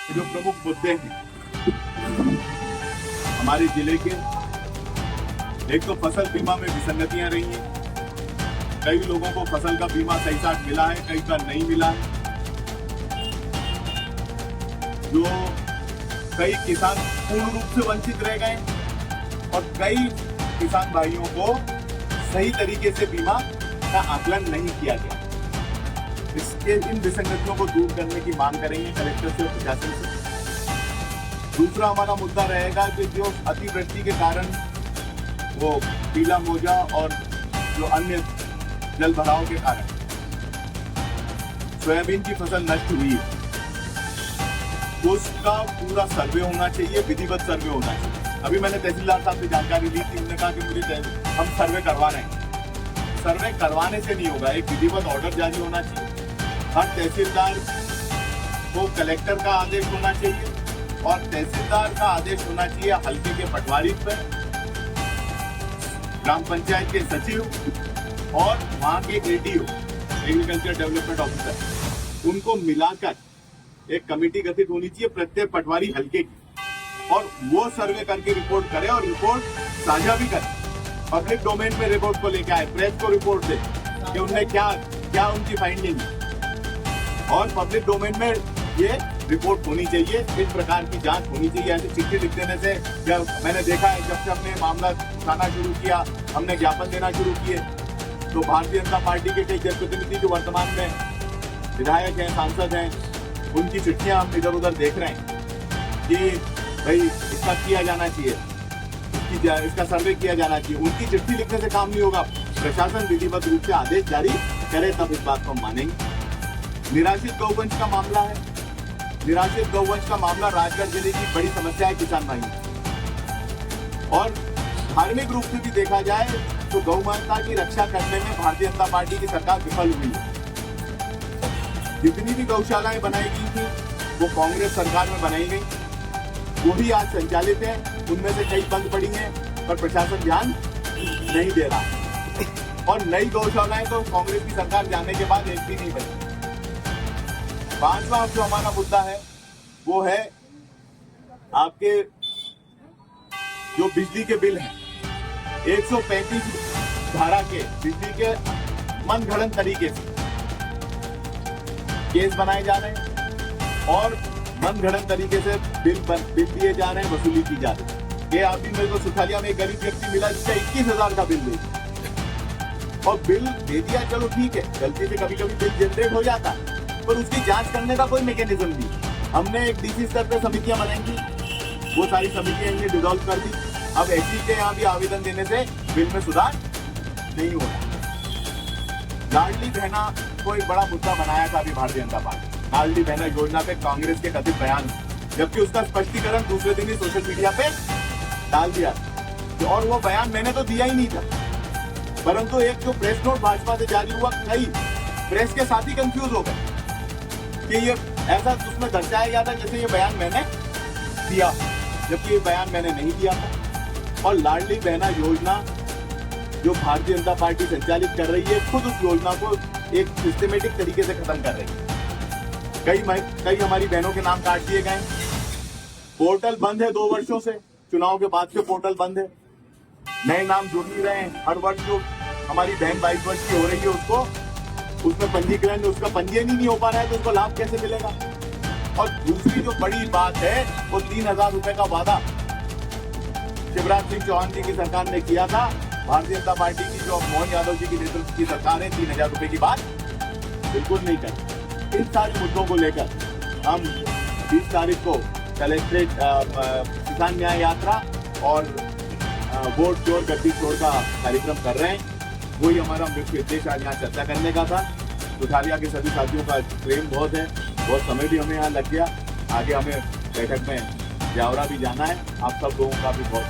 जो प्रमुख मुद्दे हैं हमारे जिले के, एक तो फसल बीमा में विसंगतियां रही हैं। कई लोगों को फसल का बीमा सही साथ मिला है, कई का नहीं मिला है। जो कई किसान पूर्ण रूप से वंचित रह गए और कई किसान भाइयों को सही तरीके से बीमा का आकलन नहीं किया गया। इसके इन विसंगतियों को दूर करने की मांग करेंगे कलेक्टर से और प्रशासन से। दूसरा हमारा मुद्दा रहेगा कि जो अतिवृष्टि के कारण वो पीला मोजा और जो अन्य जल भराव के कारण सोयाबीन की फसल नष्ट हुई है, उसका पूरा सर्वे होना चाहिए, विधिवत सर्वे होना चाहिए। अभी मैंने तहसीलदार साहब से जानकारी ली थी, उन्होंने कहा कि मुझे हम सर्वे करवा रहे हैं। सर्वे करवाने से नहीं होगा, एक विधिवत ऑर्डर जारी होना चाहिए। हर तहसीलदार को कलेक्टर का आदेश होना चाहिए और तहसीलदार का आदेश होना चाहिए हल्के के पटवारी पर, ग्राम पंचायत के सचिव और वहां के एडीओ, एग्रीकल्चर डेवलपमेंट ऑफिसर, उनको मिलाकर एक कमेटी गठित होनी चाहिए प्रत्येक पटवारी हल्के की, और वो सर्वे करके रिपोर्ट करे और रिपोर्ट साझा भी करे। पब्लिक डोमेन में रिपोर्ट को लेकर आए, प्रेस को रिपोर्ट दे कि उनने क्या उनकी फाइंडिंग है, और पब्लिक डोमेन में ये रिपोर्ट होनी चाहिए। इस प्रकार की जांच होनी चाहिए। ऐसे चिट्ठी लिख देने से, जब मैंने देखा है जब से हमने मामला उठाना शुरू किया, हमने ज्ञापन देना शुरू किए, तो भारतीय जनता पार्टी के कई जनप्रतिनिधि जो वर्तमान में विधायक हैं, सांसद हैं, उनकी चिट्ठियां हम इधर उधर देख रहे हैं कि भाई इसका किया जाना चाहिए, इसका सर्वे किया जाना चाहिए। उनकी चिट्ठी लिखने से काम नहीं होगा। प्रशासन विधिवत रूप से आदेश जारी करे तब इस बात को हम मानेंगे। निराश्रित गौवंश का मामला है। निराश्रित गौवंश का मामला राजगढ़ जिले की बड़ी समस्या है किसान भाई, और धार्मिक रूप से भी देखा जाए तो गौ माता की रक्षा करने में भारतीय जनता पार्टी की सरकार विफल हुई है। जितनी भी गौशालाएं बनाई गई थी वो कांग्रेस सरकार में बनाई गई, वही आज संचालित है। उनमें से कई बंद पड़ी हैं, पर प्रशासन ध्यान नहीं दे रहा, और नई गौशालाएं तो कांग्रेस की सरकार जाने के बाद एक भी नहीं बनी। पांचवा जो हमारा मुद्दा है वो है आपके जो बिजली के बिल हैं, 135 धारा के बिजली के मनगढ़ंत तरीके से केस बनाए जा रहे हैं और मनगढ़ंत तरीके से बिल दिए जा रहे हैं, वसूली की जा रही है। ये अभी मेरे को सुखालिया में एक गरीब व्यक्ति मिला जिसका 21,000 का बिल दे, और बिल दे दिया, चलो ठीक है, गलती से कभी कभी बिल जनरेट हो जाता है, पर उसकी जांच करने का कोई मैकेनिज्म नहीं। हमने एक डीसी स्तर पे समितियां बनाएंगी, वो सारी समितियां इनने डिसॉल्व कर दी। अब एससी के यहाँ भी आवेदन देने से बिल में सुधार नहीं हो रहा। लाडली बहना को एक बड़ा मुद्दा बनाया था अभी भारतीय जनता पार्टी। लाडली बहना योजना पे कांग्रेस के कथित बयान, जबकि उसका स्पष्टीकरण दूसरे दिन ही सोशल मीडिया पे डाल दिया, और वो बयान मैंने तो दिया ही नहीं था, परंतु एक जो प्रेस नोट भाजपा से जारी हुआ, कई प्रेस के साथी कंफ्यूज हो गए कि ये ऐसा उसमें दर्शाया गया था जैसे ये बयान मैंने दिया, जबकि ये बयान मैंने नहीं दिया था। और लाडली बहना योजना जो भारतीय जनता पार्टी संचालित कर रही है, खुद उस योजना को एक सिस्टमेटिक तरीके से खत्म कर रही है। कई हमारी बहनों के नाम काट दिए गए। पोर्टल बंद है 2 वर्षों से, चुनाव के बाद से पोर्टल बंद है, नए नाम जुड़ नहीं रहे हैं। हर वर्ष जो हमारी बहन 22 वर्ष की हो रही है उसमें पंजीकरण, उसका पंजीयन ही नहीं हो पा रहा है, तो उसको लाभ कैसे मिलेगा। और दूसरी जो बड़ी बात है वो 3,000 रुपए का वादा शिवराज सिंह चौहान जी की सरकार ने किया था। भारतीय जनता पार्टी की जो मोहन यादव जी की नेतृत्व की सरकार है 3,000 रुपए की बात बिल्कुल नहीं कर। इन सारे मुद्दों को लेकर हम 20 तारीख को कलेक्ट्रेट किसान न्याय यात्रा और वोट चोर गद्दी चोर का कार्यक्रम कर रहे हैं। वही हमारा मुख्य उद्देश्य आज यहाँ चर्चा करने का था। सुखालिया के सभी साथियों का प्रेम बहुत है, बहुत समय भी हमें यहाँ लग गया। आगे हमें बैठक में ब्यावरा भी जाना है। आप सब लोगों का भी बहुत